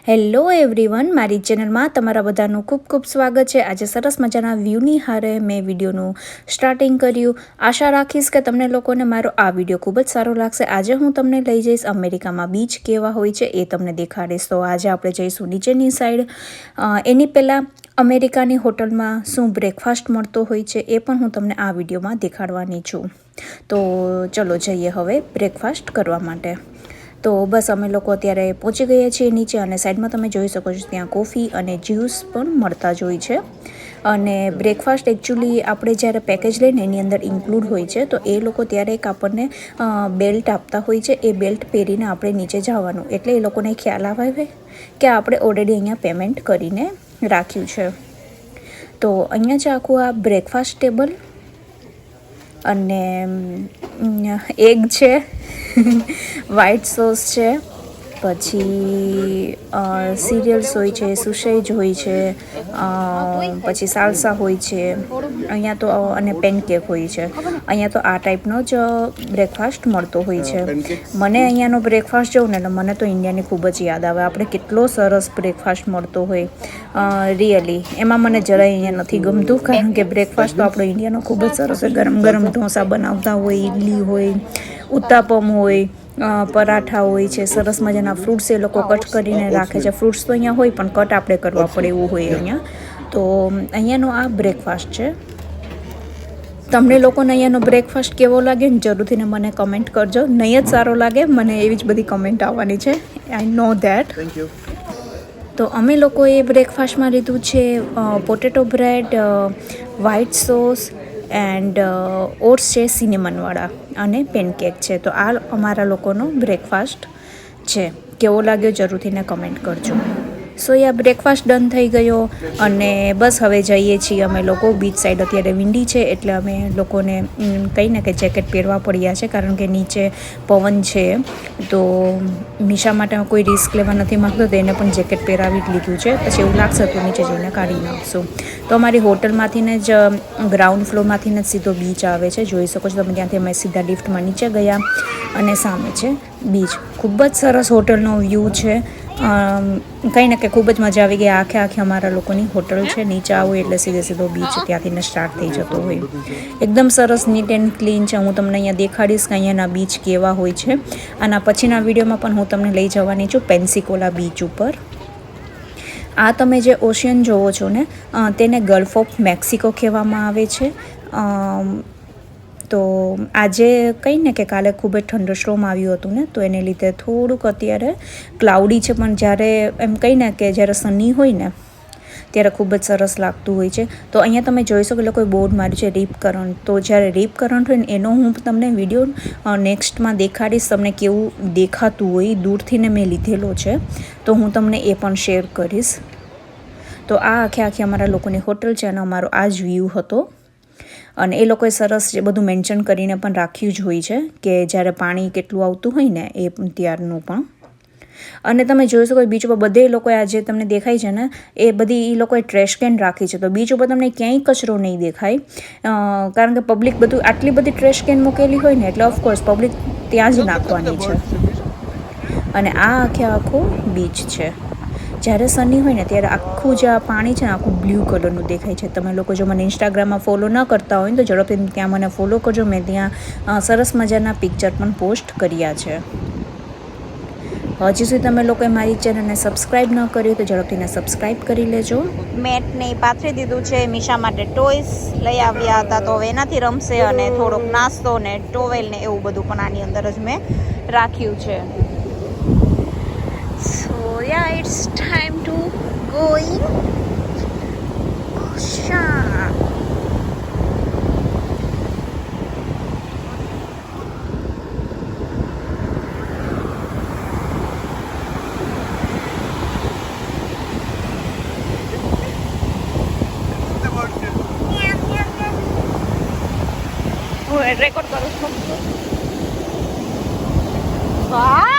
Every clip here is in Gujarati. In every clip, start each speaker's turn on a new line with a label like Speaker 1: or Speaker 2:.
Speaker 1: હેલો એવરીવન, મારી ચેનલમાં તમારા બધાનું ખૂબ ખૂબ સ્વાગત છે। આજે સરસ મજાના વ્યૂની હારે મેં વિડીયોનું સ્ટાર્ટિંગ કર્યું। આશા રાખીશ કે તમને લોકોને મારો આ વિડીયો ખૂબ જ સારો લાગશે। આજે હું તમને લઈ જઈશ અમેરિકામાં બીચ કેવા હોય છે એ તમને દેખાડીશ। તો આજે આપણે જઈશું નીચેની સાઈડ। એની પહેલાં અમેરિકાની હોટલમાં શું બ્રેકફાસ્ટ મળતો હોય છે એ પણ હું તમને આ વિડીયોમાં દેખાડવાની છું। તો ચલો જઈએ હવે બ્રેકફાસ્ટ કરવા માટે। તો બસ અમે લોકો અત્યારે પહોંચી ગયા છીએ નીચે અને સાઈડમાં તમે જોઈ શકો છો ત્યાં કોફી અને જ્યુસ પણ મળતા જ હોય છે। અને બ્રેકફાસ્ટ એકચ્યુઅલી આપણે જ્યારે પેકેજ લઈને એની અંદર ઇન્ક્લુડ હોય છે, તો એ લોકો ત્યારે એક આપણને બેલ્ટ આપતા હોય છે। એ બેલ્ટ પહેરીને આપણે નીચે જવાનું, એટલે એ લોકોને ખ્યાલ આવે કે આપણે ઓલરેડી અહીંયા પેમેન્ટ કરીને રાખ્યું છે। તો અહીંયા છે આખું આ બ્રેકફાસ્ટ ટેબલ અને એગ છે, વ્હાઈટ સોસ છે, પછી સિરિયલ્સ હોય છે, સુશેજ હોય છે, પછી સાલસા હોય છે અહીંયા તો, અને પેનકેક હોય છે। અહીંયા તો આ ટાઈપનો જ બ્રેકફાસ્ટ મળતો હોય છે। મને અહીંયાનો બ્રેકફાસ્ટ જોઉં ને એટલે મને તો ઇન્ડિયાની ખૂબ જ યાદ આવે। આપણે કેટલો સરસ બ્રેકફાસ્ટ મળતો હોય રિયલી। એમાં મને જરાય અહીંયા નથી ગમતું, કારણ કે બ્રેકફાસ્ટ તો આપણો ઇન્ડિયાનો ખૂબ જ સરસ હોય। ગરમ ગરમ ઢોસા બનાવતા હોય, ઇડલી હોય, ઉત્તાપમ હોય, પરાઠા હોય છે, સરસ મજાના ફ્રૂટ્સ એ લોકો કટ કરીને રાખે છે। ફ્રૂટ્સ તો અહીંયા હોય પણ કટ આપણે કરવા પડે એવું હોય અહીંયા। તો અહીંયાનો આ બ્રેકફાસ્ટ છે। તમને લોકોને અહીંયાનો બ્રેકફાસ્ટ કેવો લાગે ને જરૂરથી મને કમેન્ટ કરજો। નહીં જ સારો લાગે, મને એવી જ બધી કમેન્ટ આવવાની છે, આઈ નો ધેટ। તો અમે લોકોએ બ્રેકફાસ્ટમાં લીધું છે potato bread, white sauce and oats છે સિનેમનવાળા, અને પેનકેક છે। તો આ અમારા લોકોનો બ્રેકફાસ્ટ છે। કેવો લાગ્યો જરૂરથી કમેન્ટ કરજો। સો યા બ્રેકફાસ્ટ ડન થઈ ગયો અને બસ હવે જઈએ છીએ અમે લોકો બીચ સાઈડ। અત્યારે વિંડી છે એટલે અમે લોકોને કહીને કે જેકેટ પહેરવા પડ્યા છે, કારણ કે નીચે પવન છે। તો મીશા માટે કોઈ રિસ્ક લેવા નથી માગતો, તો એને પણ જેકેટ પહેરાવી જ લીધું છે। પછી એવું લાગશે તો નીચે જઈને કાઢી નાખશું। તો અમારી હોટલમાંથી જ ગ્રાઉન્ડ ફ્લોરમાંથી જ સીધો બીચ આવે છે, જોઈ શકો છો તમે। ત્યાંથી અમે સીધા લિફ્ટમાં નીચે ગયા અને સામે છે બીચ। ખૂબ જ સરસ હોટલનો વ્યૂ છે। કંઈ ને કે ખૂબ જ મજા આવી ગઈ। આખે અમારા લોકોની હોટલ છે, નીચે આવું એટલે સીધો બીચ ત્યાંથી સ્ટાર્ટ થઈ જતો હોય। એકદમ સરસ નીટ એન્ડ ક્લીન છે। હું તમને અહીંયા દેખાડીશ કે અહીંયાના બીચ કેવા હોય છે। આના પછીના વિડીયોમાં પણ હું તમને લઈ જવાની છું પેન્સિકોલા બીચ ઉપર। આ તમે જે ઓશિયન જોવો છો ને, તેને ગલ્ફ ઓફ મેક્સિકો કહેવામાં આવે છે। તો આજે કંઈ ને કે કાલે ખૂબ જ થંડરસ્ટોર્મ આવ્યું હતું ને, તો એને લીધે થોડુંક અત્યારે ક્લાઉડી છે, પણ જ્યારે એમ કંઈ ને કે જ્યારે સની હોય ને ત્યારે ખૂબ જ સરસ લાગતું હોય છે। તો અહીંયા તમે જોઈ શકો લોકોએ બોર્ડ માર્યું છે રીપ કરંટ। તો જ્યારે રીપ કરંટ હોય ને એનો હું તમને વિડીયો નેક્સ્ટમાં દેખાડીશ, તમને કેવું દેખાતું હોય દૂરથી ને મેં લીધેલો છે, તો હું તમને એ પણ શેર કરીશ। તો આ આખે અમારા લોકોની હોટલ છે અને અમારો આ જ વ્યૂ હતો। અને એ લોકોએ સરસ જે બધું મેન્શન કરીને પણ રાખ્યું જ હોય છે કે જ્યારે પાણી કેટલું આવતું હોય ને એ ત્યારનું પણ। અને તમે જોઈ શકો બીચ ઉપર બધે લોકોએ આ જે તમને દેખાય છે ને એ બધી એ લોકોએ ટ્રેશ કેન રાખી છે। તો બીચ ઉપર તમને ક્યાંય કચરો નહીં દેખાય, કારણ કે પબ્લિક બધું આટલી બધી ટ્રેશ કેન મૂકેલી હોય ને એટલે ઓફકોર્સ પબ્લિક ત્યાં જ નાખવાની છે। અને આ આખો બીચ છે। જ્યારે સની હોય ને ત્યારે આખું જે આ પાણી છે ને આખું બ્લુ કલરનું દેખાય છે। તમે લોકો જો મને ઇન્સ્ટાગ્રામમાં ફોલો ન કરતા હોય ને તો ઝડપથી ત્યાં મને ફોલો કરજો। મેં ત્યાં સરસ મજાના પિક્ચર પણ પોસ્ટ કર્યા છે। હજી સુધી તમે લોકોએ મારી ચેનલને સબસ્ક્રાઈબ ન કર્યું તો ઝડપથી સબસ્ક્રાઈબ કરી લેજો। મેટને પાથરી દીધું છે, મીશા માટે ટોયસ લઈ આવ્યા હતા તો હવે એનાથી રમશે, અને થોડોક નાસ્તો ને ટોવેલ ને એવું બધું પણ આની અંદર જ મેં રાખ્યું છે। So ya it's time to going record કરું છું। વાહ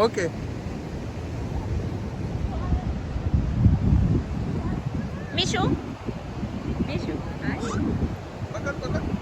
Speaker 2: ઓકે.
Speaker 1: મીશુ મીશુ હાય.
Speaker 2: પકડ પકડ.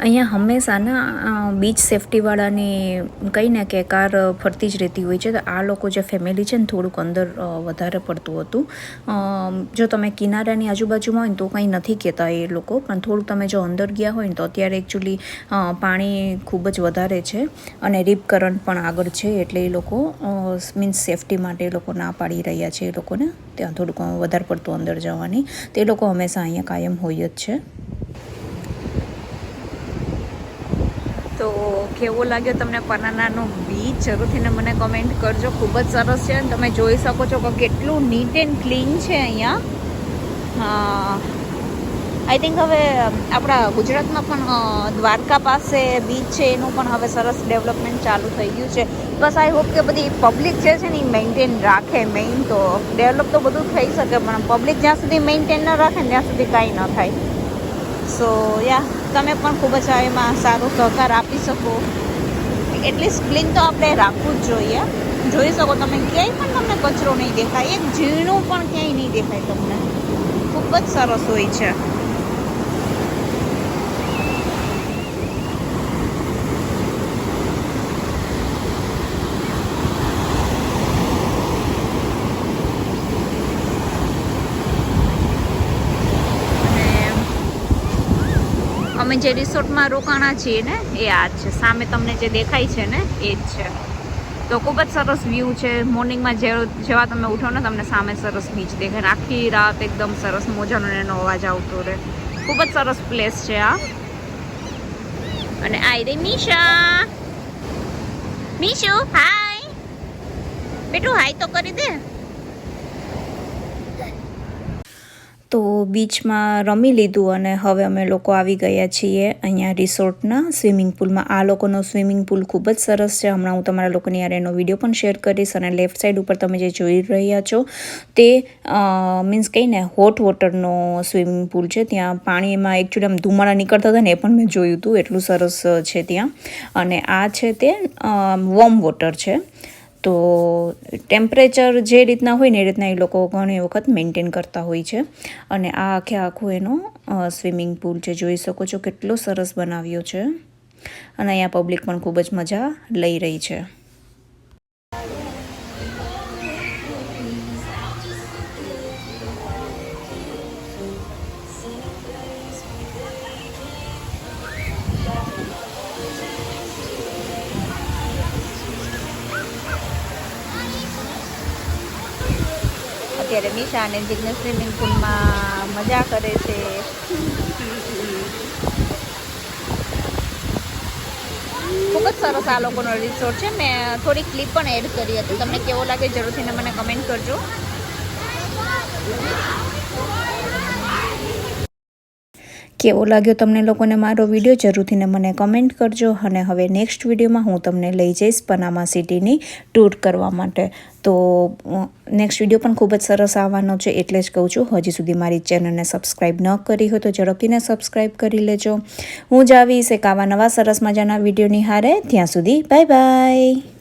Speaker 1: અહીંયા હંમેશા ના બીચ સેફટીવાળાની કહીને કે કાર ફરતી જ રહેતી હોય છે. તો આ લોકો જે ફેમિલી છે ને થોડુંક અંદર વધારે પડતું હતું. જો તમે કિનારાની આજુબાજુમાં હોય ને તો કંઈ નથી કહેતા એ લોકો, પણ થોડુંક તમે જો અંદર ગયા હોય ને તો અત્યારે એકચ્યુઅલી પાણી ખૂબ જ વધારે છે અને રીપ કરંટ પણ આગળ છે, એટલે એ લોકો મીન્સ સેફટી માટે એ લોકો ના પાડી રહ્યા છે એ લોકોને ત્યાં થોડુંક વધારે પડતું અંદર જવાની. તે લોકો હંમેશા અહીંયા કાયમ હોય જ છે. તો કેવો લાગ્યો તમને પનાનાનો બીચ, જરૂરથી મને કમેન્ટ કરજો. ખૂબ જ સરસ છે. તમે જોઈ શકો છો કે કેટલું નીટ એન્ડ ક્લીન છે અહીંયા. આઈ થિંક હવે આપણા ગુજરાતમાં પણ દ્વારકા પાસે બીચ છે એનું પણ હવે સરસ ડેવલપમેન્ટ ચાલુ થઈ ગયું છે. બસ આઈ હોપ કે બધી પબ્લિક જે છે ને એ મેન્ટેન રાખે. મેઇન તો ડેવલપ તો બધું થઈ શકે, પણ પબ્લિક જ્યાં સુધી મેન્ટેન ન રાખે ને ત્યાં સુધી કાંઈ ન થાય. સો યા તમે પણ ખૂબ જ એમાં સારો સહકાર આપી શકો. એટલીસ્ટ ક્લીન તો આપણે રાખવું જ જોઈએ. જોઈ શકો તમે ક્યાંય પણ તમને કચરો નહીં દેખાય, એક ઝીણું પણ ક્યાંય નહીં દેખાય તમને. ખૂબ જ સરસ હોય છે. અમે જે રિસોર્ટમાં રોકાણા છીએ ને એ આ જ છે. સામે તમને જે દેખાય છે ને એ જ છે. તો ખૂબ જ સરસ વ્યૂ છે. મોર્નિંગમાં જેવા તમે ઉઠો ને તમને સામે સરસ બીચ દેખાય. આખી રાત એકદમ સરસ મોજાનો એનો અવાજ આવતો રહે. ખૂબ જ સરસ પ્લેસ છે આ. અને આઈ રે મીશા. મીશુ હાય બેટું, હાય તો કરી દે. તો બીચમાં રમી લીધું અને હવે અમે લોકો આવી ગયા છીએ અહીંયા રિસોર્ટના સ્વિમિંગ પુલમાં. આ લોકોનો સ્વિમિંગ પુલ ખૂબ જ સરસ છે. હમણાં હું તમારા લોકોની યાર એનો વિડીયો પણ શેર કરીશ. અને લેફ્ટ સાઈડ ઉપર તમે જે જોઈ રહ્યા છો તે મીન્સ કહીને હોટ વોટરનો સ્વિમિંગ પુલ છે. ત્યાં પાણીમાં એકચ્યુઅલી આમ ધુમાડા નીકળતા હતા ને એ પણ મેં જોયું હતું, એટલું સરસ છે ત્યાં. અને આ છે તે વોર્મ વોટર છે. તો ટેમ્પરેચર જે રીતના હોય ને એ રીતના એ લોકો ઘણી વખત મેન્ટેન કરતા હોય છે. અને આ આખો એનો સ્વિમિંગ પુલ છે. જોઈ શકો છો કેટલો સરસ બનાવ્યો છે. અને અહીંયા પબ્લિક પણ ખૂબ જ મજા લઈ રહી છે. અત્યારે મીશા અને જિગ્નેશ સ્વિમિંગ પુલમાં મજા કરે છે. ખૂબ જ સરસ આ લોકોનો રિસોર્ટ છે. મેં થોડી ક્લિપ પણ એડ કરી હતી. તમને કેવો લાગે જરૂરથી મને કમેન્ટ કરજો. કેવો લાગ્યો તમને લોકોને મારો વિડીયો જરૂરથી મને કમેન્ટ કરજો. અને હવે નેક્સ્ટ વિડીયોમાં હું તમને લઈ જઈશ પનામા સિટીની ટૂર કરવા માટે. તો નેક્સ્ટ વિડીયો પણ ખૂબ જ સરસ આવવાનો છે, એટલે જ કહું છું હજી સુધી મારી ચેનલને સબસ્ક્રાઈબ ન કરી હોય તો ઝડપથીને સબસ્ક્રાઈબ કરી લેજો. હું જ આવીશ એક આવા નવા સરસ મજાના વિડીયો નિહાળે. ત્યાં સુધી બાય બાય.